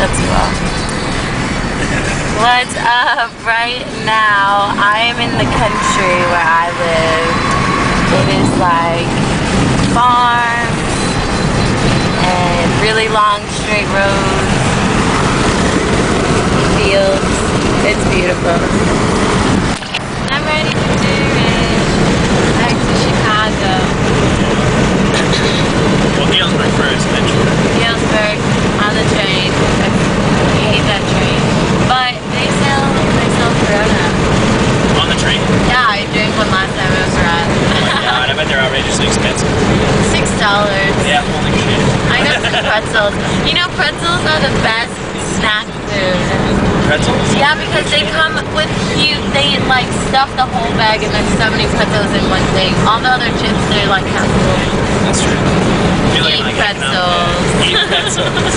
That's cool. What's up? Right now, I am in the country where I live. It is like farms and really long straight roads, fields. It's beautiful. I'm ready to do it. Back to Chicago. Well, Galesburg first, then Galesburg on the train. I hate that train. But they sell Corona. on the train. Yeah, I drank one last time it was rad. God, I bet they're outrageously expensive. $6. Yeah, holy shit. I got some pretzels. You know, pretzels are the best snack food. Pretzels? Yeah, because they come with they like stuff the whole bag and there's so many pretzels in one thing. All the other chips, they're like half full. That's true. I feel like Eat I'm like, pretzels. Eat pretzels.